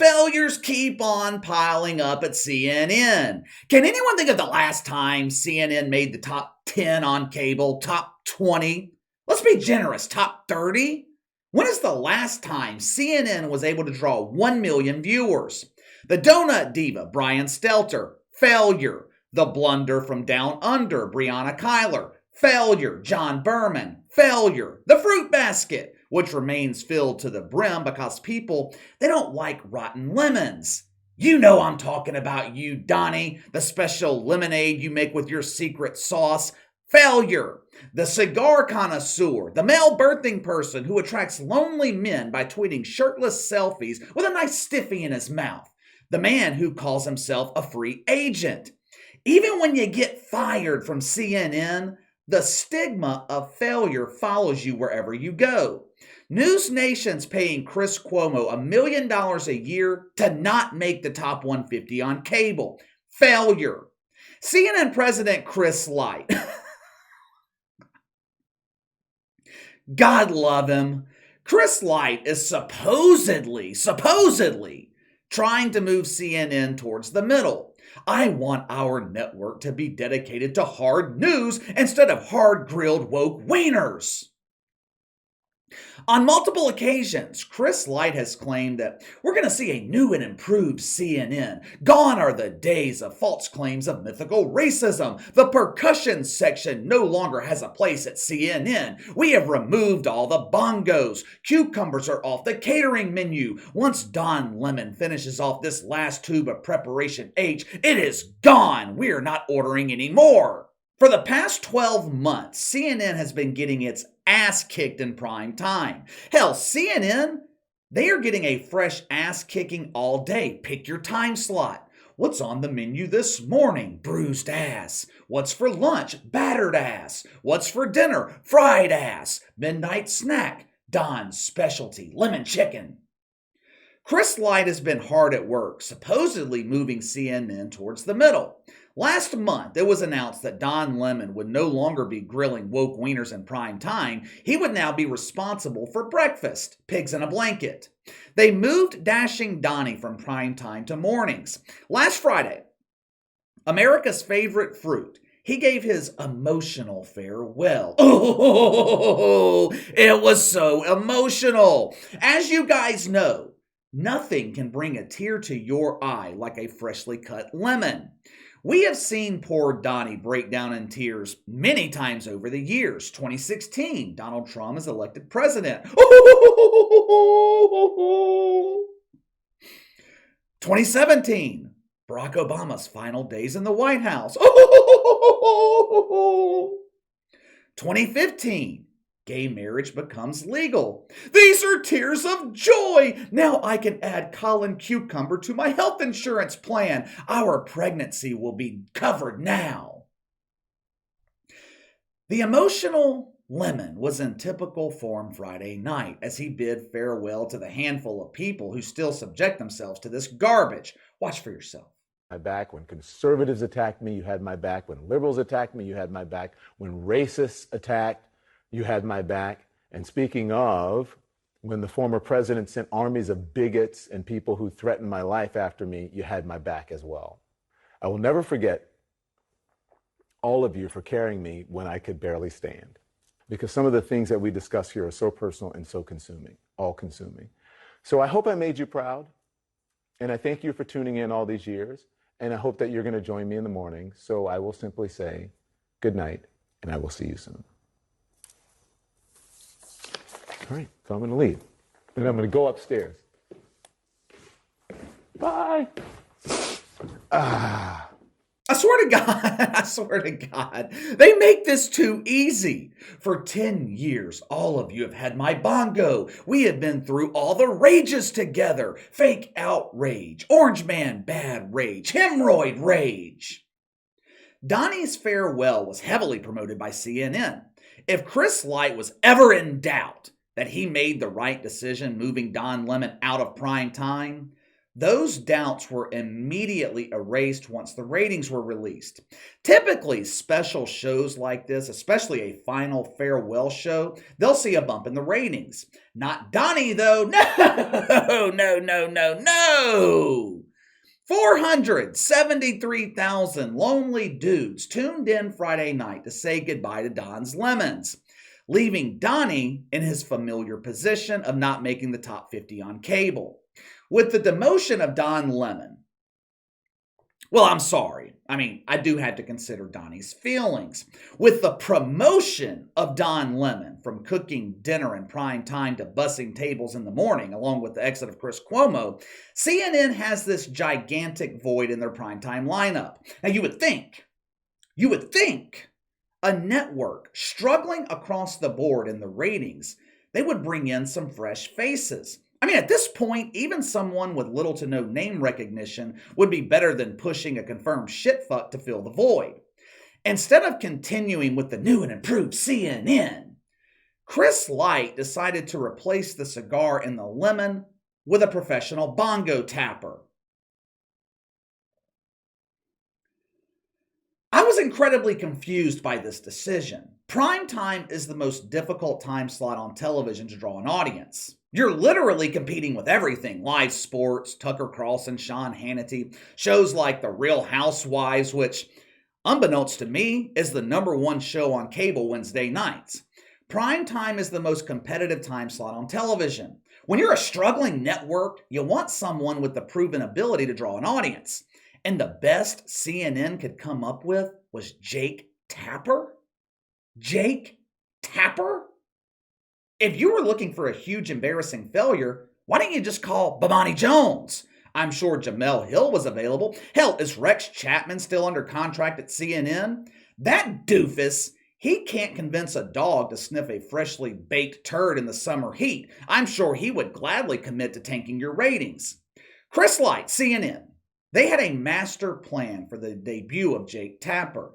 failures keep on piling up at CNN. Can anyone think of the last time CNN made the top 10 on cable, top 20? Let's be generous, top 30? When is the last time CNN was able to draw 1 million viewers? The Donut Diva, Brian Stelter, failure. The Blunder from Down Under, Brianna Kyler, failure. John Berman, failure. The Fruit Basket, which remains filled to the brim because people, they don't like rotten lemons. You know I'm talking about you, Donnie, the special lemonade you make with your secret sauce. Failure. The Cigar Connoisseur, the male birthing person who attracts lonely men by tweeting shirtless selfies with a nice stiffy in his mouth. The man who calls himself a free agent. Even when you get fired from CNN, the stigma of failure follows you wherever you go. News Nation's paying Chris Cuomo $1 million a year to not make the top 150 on cable. Failure. CNN President Chris Licht. God love him. Chris Licht is supposedly trying to move CNN towards the middle. I want our network to be dedicated to hard news instead of hard-grilled woke wieners. On multiple occasions, Chris Licht has claimed that we're going to see a new and improved CNN. Gone are the days of false claims of mythical racism. The percussion section no longer has a place at CNN. We have removed all the bongos. Cucumbers are off the catering menu. Once Don Lemon finishes off this last tube of Preparation H, it is gone. We are not ordering any more. For the past 12 months, CNN has been getting its ass kicked in prime time. Hell, CNN, they are getting a fresh ass kicking all day. Pick your time slot. What's on the menu this morning? Bruised ass. What's for lunch? Battered ass. What's for dinner? Fried ass. Midnight snack. Don's specialty, lemon chicken. Chris Licht has been hard at work, supposedly moving CNN towards the middle. Last month, it was announced that Don Lemon would no longer be grilling woke wieners in prime time. He would now be responsible for breakfast, pigs in a blanket. They moved Dashing Donnie from prime time to mornings. Last Friday, America's favorite fruit, he gave his emotional farewell. Oh, it was so emotional. As you guys know, nothing can bring a tear to your eye like a freshly cut lemon. We have seen poor Donnie break down in tears many times over the years. 2016, Donald Trump is elected president. 2017, Barack Obama's final days in the White House. 2015, gay marriage becomes legal. These are tears of joy. Now I can add Colin Cucumber to my health insurance plan. Our pregnancy will be covered now. The emotional Lemon was in typical form Friday night as he bid farewell to the handful of people who still subject themselves to this garbage. Watch for yourself. My back. When conservatives attacked me, you had my back. When liberals attacked me, you had my back. When racists attacked, you had my back. And speaking of, when the former president sent armies of bigots and people who threatened my life after me, you had my back as well. I will never forget all of you for carrying me when I could barely stand. Because some of the things that we discuss here are so personal and so consuming, all-consuming. So I hope I made you proud. And I thank you for tuning in all these years. And I hope that you're going to join me in the morning. So I will simply say good night, and I will see you soon. All right, so I'm going to leave. Then I'm going to go upstairs. Bye. I swear to God, they make this too easy. For 10 years, all of you have had my bongo. We have been through all the rages together. Fake outrage, orange man bad rage, hemorrhoid rage. Donnie's farewell was heavily promoted by CNN. If Chris Licht was ever in doubt that he made the right decision moving Don Lemon out of prime time, Those doubts were immediately erased once the ratings were released. Typically, special shows like this, especially a final farewell show, they'll see a bump in the ratings. Not Donnie, though. No. 473,000 lonely dudes tuned in Friday night to say goodbye to Don's Lemons, leaving Donnie in his familiar position of not making the top 50 on cable. With the demotion of Don Lemon, well, I'm sorry. I do have to consider Donnie's feelings. With the promotion of Don Lemon from cooking dinner in prime time to bussing tables in the morning, along with the exit of Chris Cuomo, CNN has this gigantic void in their primetime lineup. Now, you would think a network struggling across the board in the ratings, they would bring in some fresh faces. At this point, even someone with little to no name recognition would be better than pushing a confirmed shitfuck to fill the void. Instead of continuing with the new and improved CNN, Chris Licht decided to replace the cigar in the lemon with a professional bongo tapper. I was incredibly confused by this decision. Prime time is the most difficult time slot on television to draw an audience. You're literally competing with everything. Live sports, Tucker Carlson, Sean Hannity, shows like The Real Housewives, which, unbeknownst to me, is the #1 show on cable Wednesday nights. Prime time is the most competitive time slot on television. When you're a struggling network, you want someone with the proven ability to draw an audience. And the best CNN could come up with was Jake Tapper? Jake Tapper? If you were looking for a huge embarrassing failure, why didn't you just call Bomani Jones? I'm sure Jamel Hill was available. Hell, is Rex Chapman still under contract at CNN? That doofus, he can't convince a dog to sniff a freshly baked turd in the summer heat. I'm sure he would gladly commit to tanking your ratings. Chris Licht, CNN. They had a master plan for the debut of Jake Tapper.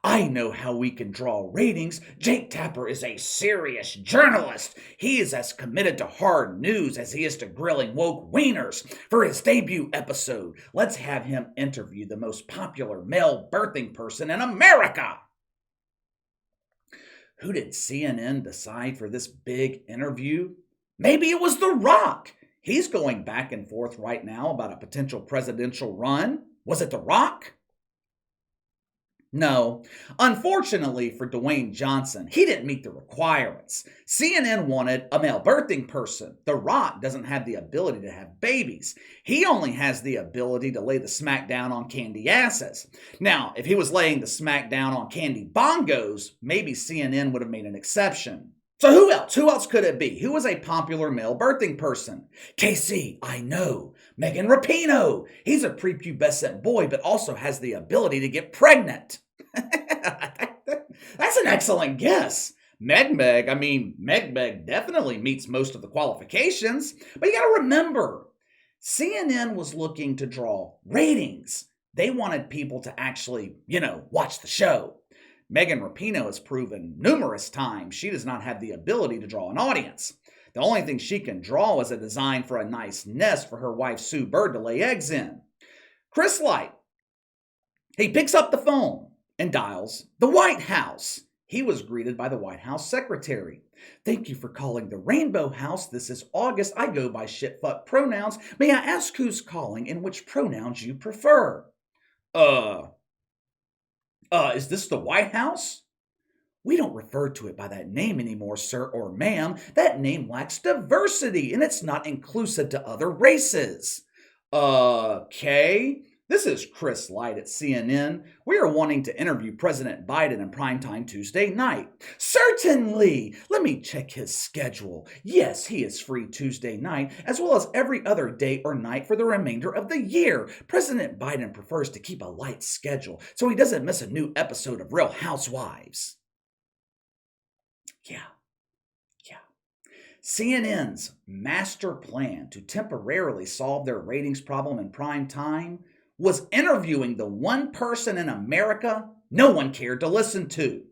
I know how we can draw ratings. Jake Tapper is a serious journalist. He is as committed to hard news as he is to grilling woke wieners. For his debut episode, let's have him interview the most popular male birthing person in America. Who did CNN decide for this big interview? Maybe it was The Rock. He's going back and forth right now about a potential presidential run. Was it The Rock? No. Unfortunately for Dwayne Johnson, he didn't meet the requirements. CNN wanted a male birthing person. The Rock doesn't have the ability to have babies. He only has the ability to lay the smack down on candy asses. Now, if he was laying the smack down on candy bongos, maybe CNN would have made an exception. So who else? Who else could it be? Who was a popular male birthing person? KC, I know. Megan Rapinoe. He's a prepubescent boy, but also has the ability to get pregnant. That's an excellent guess. Meg definitely meets most of the qualifications. But you got to remember, CNN was looking to draw ratings. They wanted people to actually, watch the show. Megan Rapinoe has proven numerous times she does not have the ability to draw an audience. The only thing she can draw is a design for a nice nest for her wife Sue Bird to lay eggs in. Chris Licht, he picks up the phone and dials the White House. He was greeted by the White House secretary. Thank you for calling the Rainbow House. This is August. I go by shitfuck pronouns. May I ask who's calling and which pronouns you prefer? Is this the White House? We don't refer to it by that name anymore, sir or ma'am. That name lacks diversity, and it's not inclusive to other races. Okay. This is Chris Licht at CNN. We are wanting to interview President Biden in primetime Tuesday night. Certainly. Let me check his schedule. Yes, he is free Tuesday night, as well as every other day or night for the remainder of the year. President Biden prefers to keep a light schedule, so he doesn't miss a new episode of Real Housewives. Yeah. CNN's master plan to temporarily solve their ratings problem in prime time was interviewing the one person in America no one cared to listen to.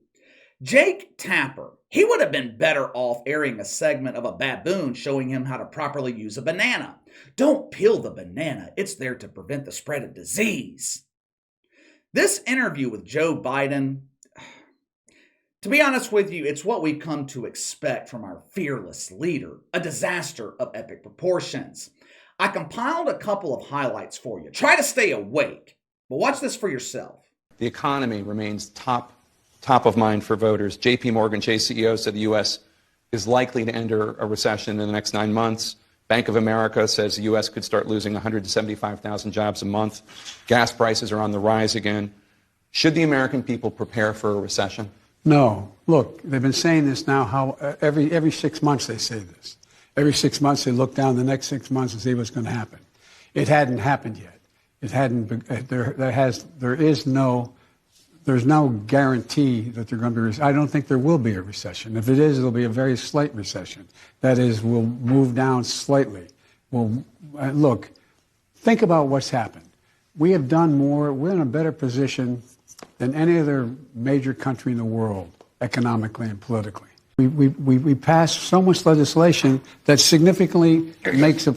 Jake Tapper, he would have been better off airing a segment of a baboon showing him how to properly use a banana. Don't peel the banana, it's there to prevent the spread of disease. This interview with Joe Biden, to be honest with you, it's what we've come to expect from our fearless leader, a disaster of epic proportions. I compiled a couple of highlights for you. Try to stay awake, but watch this for yourself. The economy remains top of mind for voters. JP Morgan Chase CEO said the U.S. is likely to enter a recession in the next 9 months. Bank of America says the U.S. could start losing 175,000 jobs a month. Gas prices are on the rise again. Should the American people prepare for a recession? No. Look, they've been saying this now. Every 6 months they say this. Every 6 months they look down the next 6 months and see what's going to happen. It hadn't happened yet. It hadn't. There's no guarantee that they're going to be. I don't think there will be a recession. If it is, it'll be a very slight recession. That is, we'll move down slightly. Look, think about what's happened. We have done more. We're in a better position than any other major country in the world, economically and politically. We passed so much legislation that significantly makes a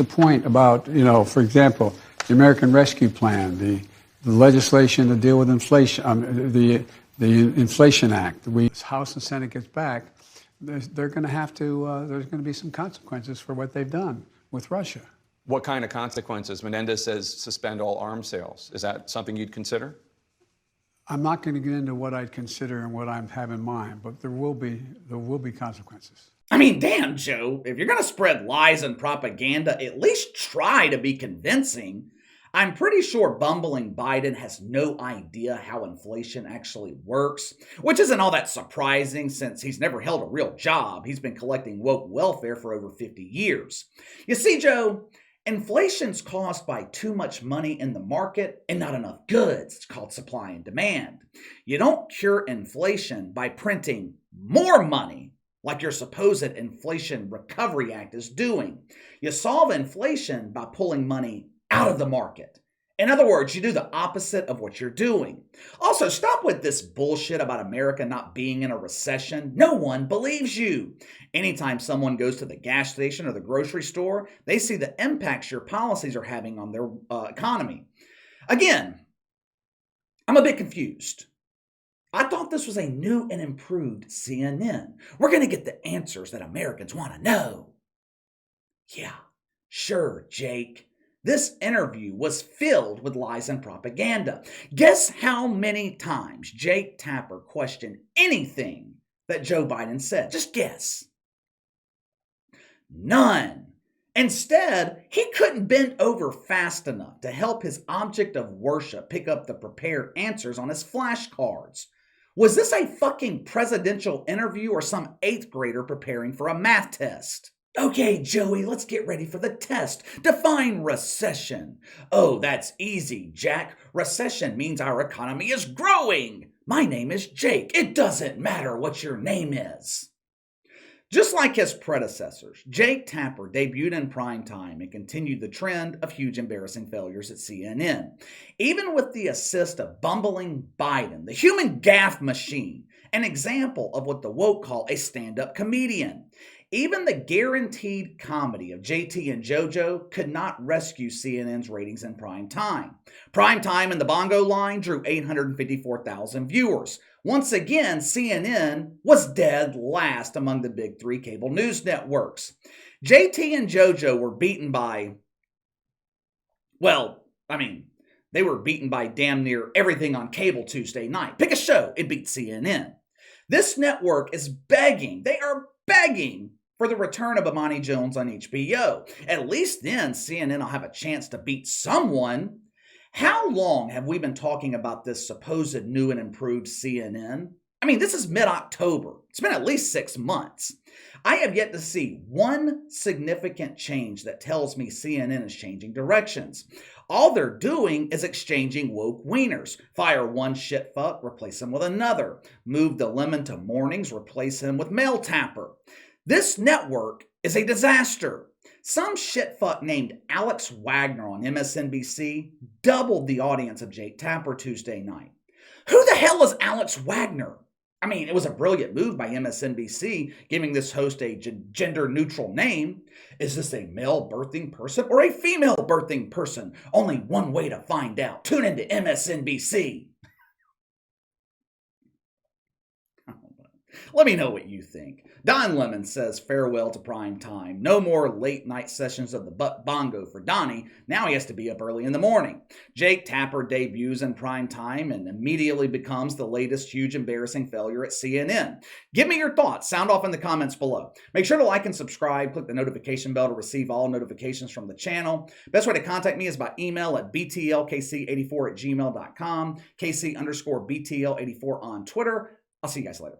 point about, for example, the American Rescue Plan, the legislation to deal with inflation, the Inflation Act. House and Senate gets back, there's going to be some consequences for what they've done with Russia. What kind of consequences? Menendez says suspend all arms sales. Is that something you'd consider? I'm not going to get into what I'd consider and what I have in mind, but there will be consequences. I mean, damn, Joe, if you're going to spread lies and propaganda, at least try to be convincing. I'm pretty sure bumbling Biden has no idea how inflation actually works, which isn't all that surprising since he's never held a real job. He's been collecting woke welfare for over 50 years. You see, Joe, inflation's caused by too much money in the market and not enough goods. It's called supply and demand. You don't cure inflation by printing more money like your supposed Inflation Recovery Act is doing. You solve inflation by pulling money out of the market. In other words, you do the opposite of what you're doing. Also, stop with this bullshit about America not being in a recession. No one believes you. Anytime someone goes to the gas station or the grocery store, they see the impacts your policies are having on their economy. Again, I'm a bit confused. I thought this was a new and improved CNN. We're going to get the answers that Americans want to know. Yeah, sure, Jake. This interview was filled with lies and propaganda. Guess how many times Jake Tapper questioned anything that Joe Biden said? Just guess. None. Instead, he couldn't bend over fast enough to help his object of worship pick up the prepared answers on his flashcards. Was this a fucking presidential interview or some 8th grader preparing for a math test? Okay, Joey, let's get ready for the test. Define recession. Oh, that's easy, Jack. Recession means our economy is growing. My name is Jake. It doesn't matter what your name is. Just like his predecessors, Jake Tapper debuted in Primetime and continued the trend of huge embarrassing failures at CNN. Even with the assist of bumbling Biden, the human gaffe machine, an example of what the woke call a stand-up comedian. Even the guaranteed comedy of JT and JoJo could not rescue CNN's ratings in prime time. Prime time and the bongo line drew 854,000 viewers. Once again, CNN was dead last among the big 3 cable news networks. JT and JoJo were beaten by, they were beaten by damn near everything on cable Tuesday night. Pick a show, it beat CNN. This network is begging, they are begging for the return of Imani Jones on HBO. At least then CNN will have a chance to beat someone. How long have we been talking about this supposed new and improved CNN? This is mid-October. It's been at least 6 months. I have yet to see one significant change that tells me CNN is changing directions. All they're doing is exchanging woke wieners. Fire one shitfuck, replace him with another. Move the lemon to mornings, replace him with Mel Tapper. This network is a disaster. Some shitfuck named Alex Wagner on MSNBC doubled the audience of Jake Tapper Tuesday night. Who the hell is Alex Wagner? I mean, it was a brilliant move by MSNBC, giving this host a gender-neutral name. Is this a male birthing person or a female birthing person? Only one way to find out. Tune into MSNBC. Let me know what you think. Don Lemon says farewell to prime time. No more late night sessions of the butt bongo for Donnie. Now he has to be up early in the morning. Jake Tapper debuts in prime time and immediately becomes the latest huge embarrassing failure at CNN. Give me your thoughts. Sound off in the comments below. Make sure to like and subscribe. Click the notification bell to receive all notifications from the channel. Best way to contact me is by email at btlkc84@gmail.com, KC_BTL84 on Twitter. I'll see you guys later.